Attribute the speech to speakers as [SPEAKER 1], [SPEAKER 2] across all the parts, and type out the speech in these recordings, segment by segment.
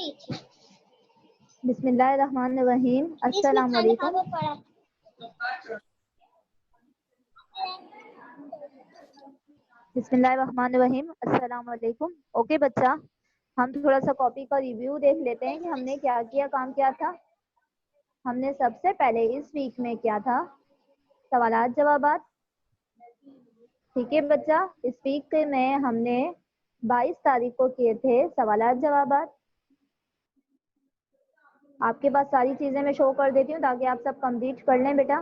[SPEAKER 1] रही थी।
[SPEAKER 2] बिस्मिल्लाहिर्रहमानिर्रहीम। अस्सलाम वालेकुम। बिस्मिल्लाहिर्रहमानिर्रहीम। अस्सलाम वालेकुम। ओके बच्चा, हम थोड़ा सा कॉपी का रिव्यू देख लेते हैं कि हमने क्या किया, काम क्या था। हमने सबसे पहले इस वीक में क्या था, सवालात जवाबात। ठीक है बच्चा, इस वीक में हमने 22 तारीख को किए थे सवालात जवाबात। आपके पास सारी चीजें मैं शो कर देती हूँ ताकि आप सब कंप्लीट कर लें बेटा।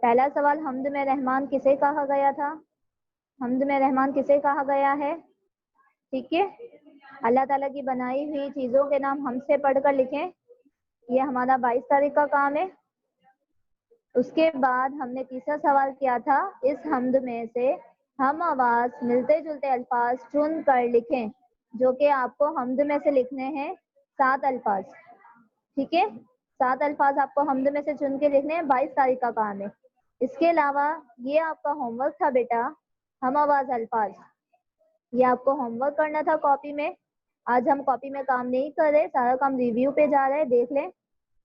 [SPEAKER 2] पहला सवाल, हम्द में रहमान किसे कहा गया था? हम्द में रहमान किसे कहा गया है? ठीक है, अल्लाह ताला की बनाई हुई चीज़ों के नाम हमसे पढ़कर लिखें। ये हमारा 22 तारीख का काम है। उसके बाद हमने तीसरा सवाल किया था, इस हम्द में से हम आवाज़ मिलते जुलते अल्फाज चुन कर लिखें, जो कि आपको हम्द में से लिखने हैं 7 अल्फाज। ठीक है, 7 अल्फाज आपको हम्द में से चुन के लिखने हैं, 22 तारीख का काम है। इसके अलावा ये आपका होमवर्क था बेटा, हम आवाज़ अल्फाज, ये आपको होमवर्क करना था कॉपी में। आज हम कॉपी में काम नहीं कर रहे, सारा काम रिव्यू पे जा रहे हैं, देख लें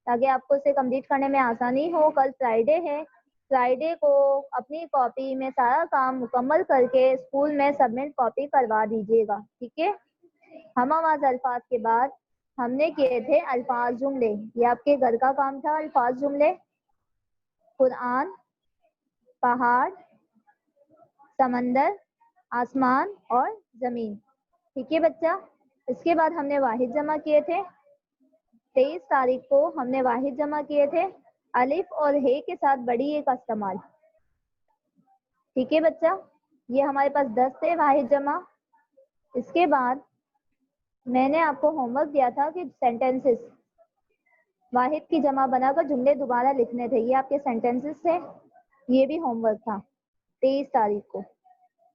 [SPEAKER 2] ताकि आपको इसे कंप्लीट करने में आसानी हो। कल फ्राइडे है, फ्राइडे को अपनी कॉपी में सारा काम मुकम्मल करके स्कूल में सबमिट कॉपी करवा दीजिएगा। ठीक है, हम आवाज़ अल्फाज के बाद हमने किए थे अल्फाज जुमले, ये आपके घर का काम था। अल्फाज जुमले, कुरान, पहाड़, समंदर, आसमान और ज़मीन। ठीक है बच्चा, इसके बाद हमने वाहिद जमा किए थे। 23 तारीख को हमने वाहिद जमा किए थे, अलिफ और हे के साथ बड़ी ए का इस्तेमाल। ठीक है बच्चा, ये हमारे पास 10 थे वाहिद जमा। इसके बाद मैंने आपको होमवर्क दिया था कि सेंटेंसेस वाहिद की जमा बनाकर जुमले दोबारा लिखने थे, ये आपके सेंटेंसेस थे, ये भी होमवर्क था 23 तारीख को।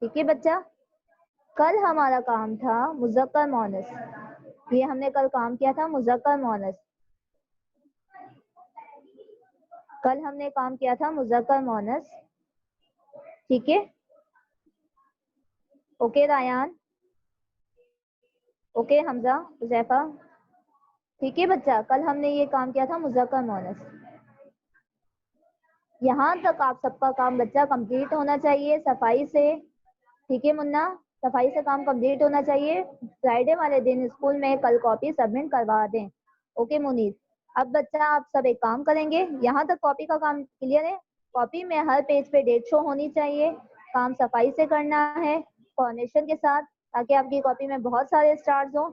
[SPEAKER 2] ठीक है बच्चा, कल हमारा काम था मुज़क्कर मोनस, ये हमने कल काम किया था मुज़क्कर मोनस। कल हमने काम किया था मुज़क्कर मोनस। ठीक है, ओके रायान, ओके हमजा, हुज़ैफा। ठीक है बच्चा, कल हमने ये काम किया था मुज़क्कर मोनस। यहाँ तक आप सबका काम बच्चा कंप्लीट होना चाहिए सफाई से। ठीक है मुन्ना, सफाई से काम कंप्लीट होना चाहिए। फ्राइडे वाले दिन स्कूल में कल कॉपी सबमिट करवा दें। ओके मुनीर, अब बच्चा आप सब एक काम करेंगे, यहाँ तक कॉपी का काम क्लियर है। कॉपी में हर पेज पे डेट शो होनी चाहिए, काम सफाई से करना है कोऑर्डिनेशन के साथ, ताकि आपकी कॉपी में बहुत सारे स्टार्स हों।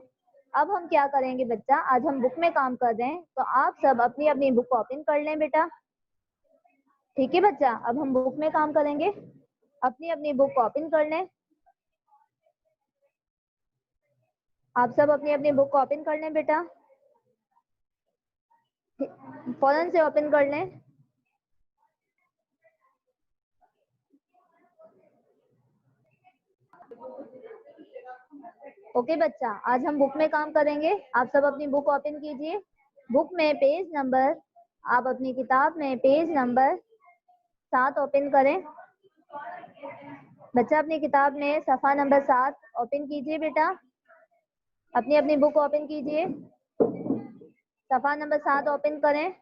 [SPEAKER 2] अब हम क्या करेंगे बच्चा, आज हम बुक में काम कर रहे हैं, तो आप सब अपनी अपनी बुक ओपन कर लें बेटा। ठीक है बच्चा, अब हम बुक में काम करेंगे, अपनी अपनी बुक ओपन कर लें। आप सब अपनी अपनी बुक ओपन कर लें बेटा, फौरन से ओपन कर लें। ओके बच्चा, आज हम बुक में काम करेंगे, आप सब अपनी बुक ओपन कीजिए। बुक में पेज नंबर, आप अपनी किताब में पेज नंबर 7 ओपन करें। बच्चा अपनी किताब में सफ़ा नंबर 7 ओपन कीजिए बेटा, अपनी अपनी बुक ओपन कीजिए, सफ़ा नंबर 7 ओपन करें,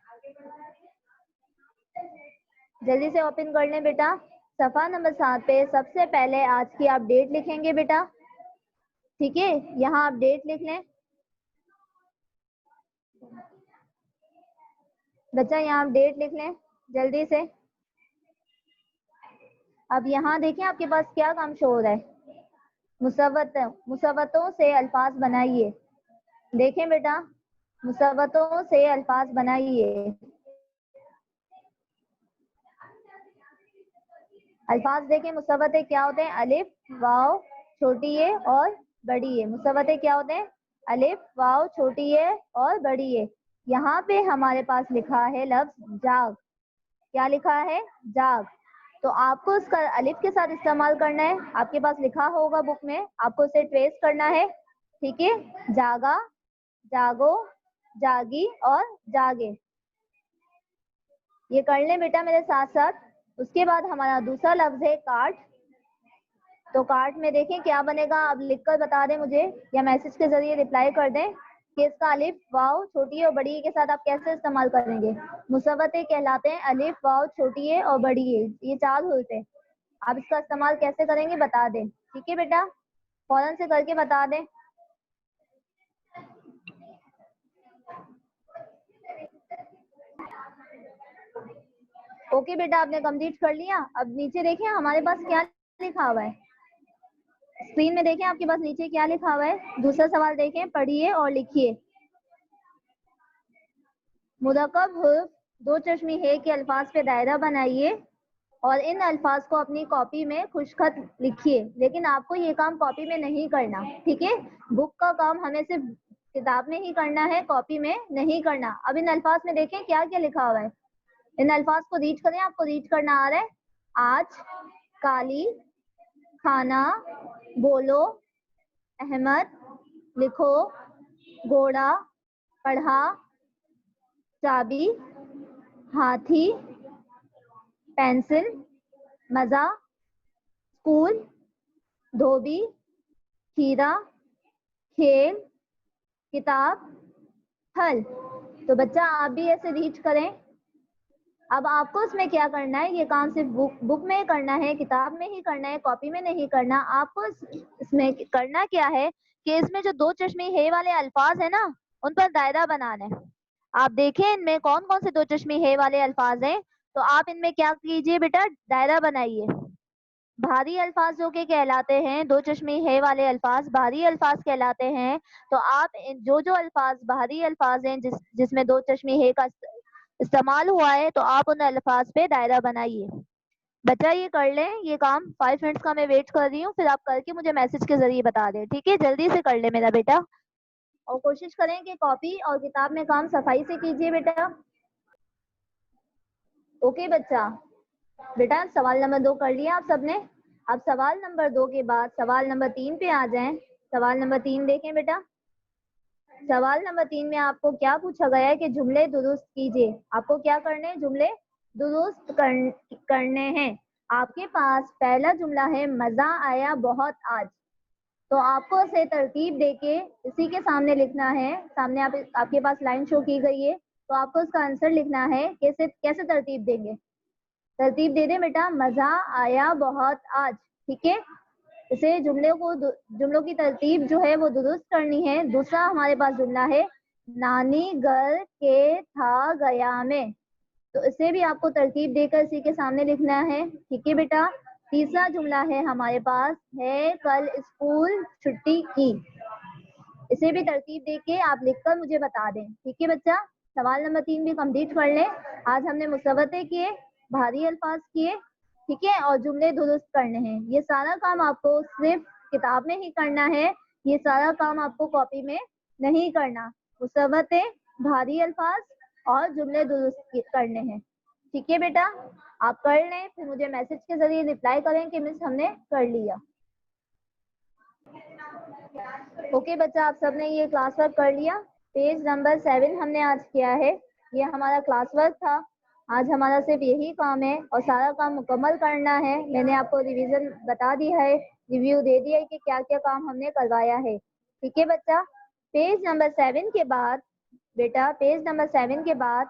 [SPEAKER 2] जल्दी से ओपन कर लें बेटा। सफ़ा नंबर 7 पे सबसे पहले आज की आप डेट लिखेंगे बेटा। ठीक है, यहाँ आप डेट लिख लें बच्चा, यहाँ आप डेट लिख लें जल्दी से। अब यहाँ देखें आपके पास क्या काम शो हो रहा है, मुसव्वतों से अल्फाज बनाइए। देखें बेटा, मुसव्वतों से अल्फाज बनाइए। अल्फाज देखें, मुसव्वते क्या होते हैं, अलिफ, वाव, छोटी ए और बड़ी ए। मुसव्वते क्या होते हैं, अलिफ, वाव, छोटी ए और बड़ी ए। यहाँ पे हमारे पास लिखा है लफ्ज जाग, क्या लिखा है, जाग, तो आपको उसका अलिफ के साथ इस्तेमाल करना है। आपके पास लिखा होगा बुक में, आपको उसे ट्रेस करना है। ठीक है, जागा, जागो, जागी और जागे, ये कर लें बेटा मेरे साथ साथ। उसके बाद हमारा दूसरा लफ्ज है काट। तो कार्ट में देखें क्या बनेगा, अब लिखकर बता दें मुझे या मैसेज के जरिए रिप्लाई कर दें कि इसका अलिफ वाव छोटी है और बड़ी है के साथ आप कैसे इस्तेमाल करेंगे। मुसव्वते कहलाते हैं अलिफ वाव छोटी है और बड़ी है, ये 4 हुरूफ है। आप इसका इस्तेमाल कैसे करेंगे बता दें, ठीक है बेटा, फौरन से करके बता दें। ओके बेटा, आपने कंप्लीट कर लिया। अब नीचे देखें हमारे पास क्या लिखा हुआ है, स्क्रीन में देखें आपके पास नीचे क्या लिखा हुआ है। दूसरा सवाल देखें, पढ़िए और लिखिए। मुरक्कब हुर्फ दो चश्मी है के अल्फाज पे दायरा बनाइए और इन अल्फाज को अपनी कॉपी में खुशखत लिखिए। लेकिन आपको ये काम कॉपी में नहीं करना, ठीक है। बुक का काम हमें सिर्फ किताब में ही करना है, कॉपी में नहीं करना। अब इन अल्फाज में देखें क्या क्या लिखा हुआ है, इन अल्फाज को रीड करें। आपको रीड करना आ रहा है। आज, काली, खाना, बोलो, अहमद, लिखो, घोड़ा, पढ़ा, चाबी, हाथी, पेंसिल, मज़ा, स्कूल, धोबी, खीरा, खेल, किताब, फल। तो बच्चा आप भी ऐसे रीड करें। अब आपको इसमें क्या करना है, ये काम सिर्फ बुक में करना है, किताब में ही करना है, कॉपी में नहीं करना। आपको इसमें करना क्या है कि इसमें जो दो चश्मे हे वाले अल्फाज है ना, उन पर दायरा बनाना है। आप देखें इनमें कौन कौन से दो चश्मे हे वाले अल्फाज हैं, तो आप इनमें क्या कीजिए बेटा, दायरा बनाइए। भारी अल्फाज जो के कहलाते हैं, दो चश्मे है वाले अल्फाज भारी अल्फाज कहलाते हैं। तो आप जो जो अल्फाज भारी अल्फाज हैं जिसमें दो चश्मे है का इस्तेमाल हुआ है, तो आप उन अल्फाज पे दायरा बनाइए। बच्चा ये कर लें ये काम, 5 मिनट्स का मैं वेट कर रही हूँ, फिर आप करके मुझे मैसेज के जरिए बता दें, ठीक है। जल्दी से कर ले मेरा बेटा, और कोशिश करें कि कॉपी और किताब में काम सफाई से कीजिए बेटा। ओके बच्चा, बेटा सवाल नंबर 2 कर लिया आप सबने। अब सवाल नंबर 2 के बाद सवाल नंबर 3 पे आ जाएं। सवाल नंबर 3 देखें बेटा। सवाल नंबर 3 में आपको क्या पूछा गया है कि जुमले दुरुस्त कीजिए। आपको क्या करने हैं, जुमले दुरुस्त करने हैं। आपके पास पहला जुमला है मजा आया बहुत आज। तो आपको इसे तरतीब देके इसी के सामने लिखना है। सामने आपके पास लाइन शो की गई है, तो आपको इसका आंसर लिखना है। कैसे तरतीब देंगे, तरतीब दे दे बेटा, मजा आया बहुत आज, ठीक है। इसे जुमलों की तरतीब जो है वो दुरुस्त करनी है। दूसरा हमारे पास जुमला है नानी घर के था गया में, तो इसे भी आपको तरतीब देकर इसी के सामने लिखना है, ठीक है बेटा। तीसरा जुमला है हमारे पास है कल स्कूल छुट्टी की, इसे भी तरतीब देके आप लिखकर मुझे बता दें, ठीक है बच्चा। सवाल नंबर 3 भी कंप्लीट कर लें। आज हमने मुसव्वते किए, भारी अल्फाज किए, ठीक है, और जुमले दुरुस्त करने हैं। ये सारा काम आपको सिर्फ किताब में ही करना है, ये सारा काम आपको कॉपी में नहीं करना। मुसव्वते, भारी अल्फाज और जुमले दुरुस्त करने हैं, ठीक है बेटा। आप कर लें, फिर मुझे मैसेज के जरिए रिप्लाई करें कि मिस हमने कर लिया। ओके बच्चा, आप सबने ये क्लास वर्क कर लिया। पेज नंबर 7 हमने आज किया है, ये हमारा क्लास वर्क था। आज हमारा सिर्फ यही काम है और सारा काम मुकम्मल करना है। मैंने आपको रिवीजन बता दिया है, रिव्यू दे दिया है कि क्या क्या काम हमने करवाया है, ठीक है बच्चा। पेज नंबर 7 के बाद बेटा, पेज नंबर 7 के बाद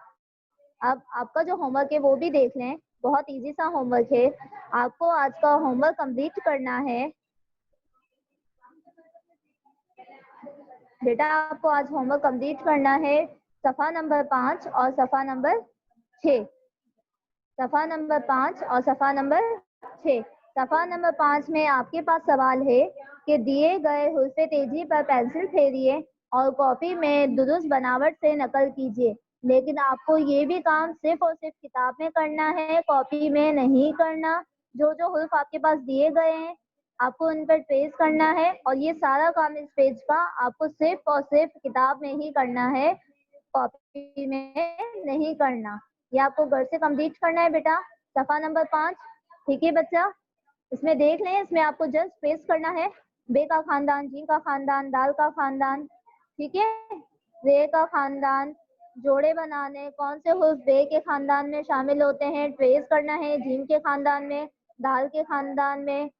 [SPEAKER 2] अब आपका जो होमवर्क है वो भी देख लें। बहुत इजी सा होमवर्क है, आपको आज का होमवर्क कंप्लीट करना है बेटा। आपको आज होमवर्क कंप्लीट करना है सफ़ा नंबर 5 और सफ़ा नंबर 6, सफ़ा नंबर 5 और सफ़ा नंबर 6। सफ़ा नंबर 5 में आपके पास सवाल है कि दिए गए हुर्फ़े तेजी पर पेंसिल फेरिए और कॉपी में दुरुस्त बनावट से नकल कीजिए। लेकिन आपको ये भी काम सिर्फ और सिर्फ किताब में करना है, कॉपी में नहीं करना। जो जो हुर्फ आपके पास दिए गए हैं आपको उन पर ट्रेस करना है, और ये सारा काम इस पेज का आपको सिर्फ और सिर्फ किताब में ही करना है, कॉपी में नहीं करना। ये आपको घर से कंप्लीट करना है बेटा, सफ़ा नंबर 5, ठीक है बच्चा। इसमें देख लें, इसमें आपको जस्ट ट्रेस करना है बे का खानदान, जी का खानदान, दाल का खानदान, ठीक है, रे का खानदान, जोड़े बनाने, कौन से हुर्फ बे के खानदान में शामिल होते हैं, ट्रेस करना है जीम के खानदान में, दाल के खानदान में,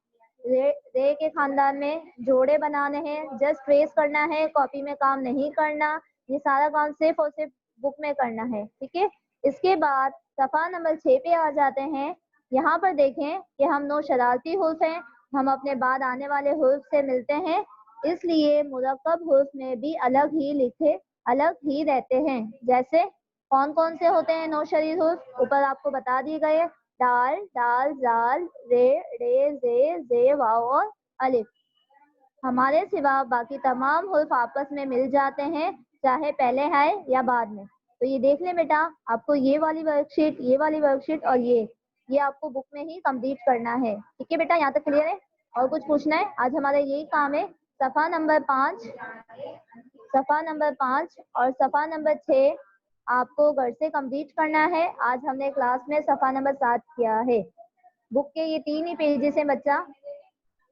[SPEAKER 2] रे के खानदान में जोड़े बनाने हैं, जस्ट ट्रेस करना है, कॉपी में काम नहीं करना, ये सारा काम सिर्फ और सिर्फ बुक में करना है, ठीक है। इसके बाद सफ़ा नंबर 6 पे आ जाते हैं। यहाँ पर देखें कि हम 9 शरारती हुर्फ हैं, हम अपने बाद आने वाले हुर्फ से मिलते हैं, इसलिए मुरक्कब हुर्फ में भी अलग ही लिखे, अलग ही रहते हैं। जैसे कौन कौन से होते हैं 9 शरीर हुर्फ, ऊपर आपको बता दिए गए, दाल, दाल, जाल, रे, रे, जे, वाव और अलिफ। हमारे सिवा बाकी तमाम हुर्फ आपस में मिल जाते हैं, चाहे पहले है या बाद में। तो ये देख लें बेटा, आपको ये वाली वर्कशीट, ये वाली वर्कशीट और ये आपको बुक में ही कंप्लीट करना है, ठीक है बेटा। यहाँ तक क्लियर है? और कुछ पूछना है? आज हमारा यही काम है। सफ़ा नंबर 5, सफ़ा नंबर 5 और सफ़ा नंबर 6 आपको घर से कंप्लीट करना है। आज हमने क्लास में सफ़ा नंबर 7 किया है। बुक के ये 3 ही पेजेस हैं बच्चा।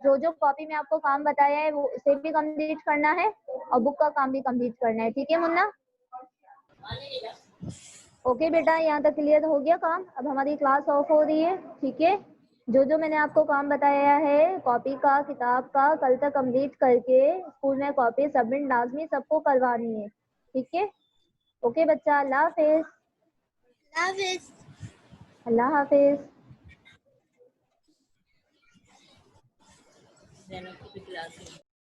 [SPEAKER 2] जो जो कॉपी में आपको काम बताया है वो उसे भी कंप्लीट करना है और बुक का काम भी कंप्लीट करना है, ठीक है मुन्ना? ओके बेटा, यहाँ तक क्लियर हो गया काम। अब हमारी क्लास ऑफ हो रही है, ठीक है। जो जो मैंने आपको काम बताया है कॉपी का, किताब का, कल तक कंप्लीट करके स्कूल में कॉपी सबमिट लाजमी सबको करवानी है, ठीक है। ओके बच्चा, अल्लाह हाफिज। अल्लाह हाफिज।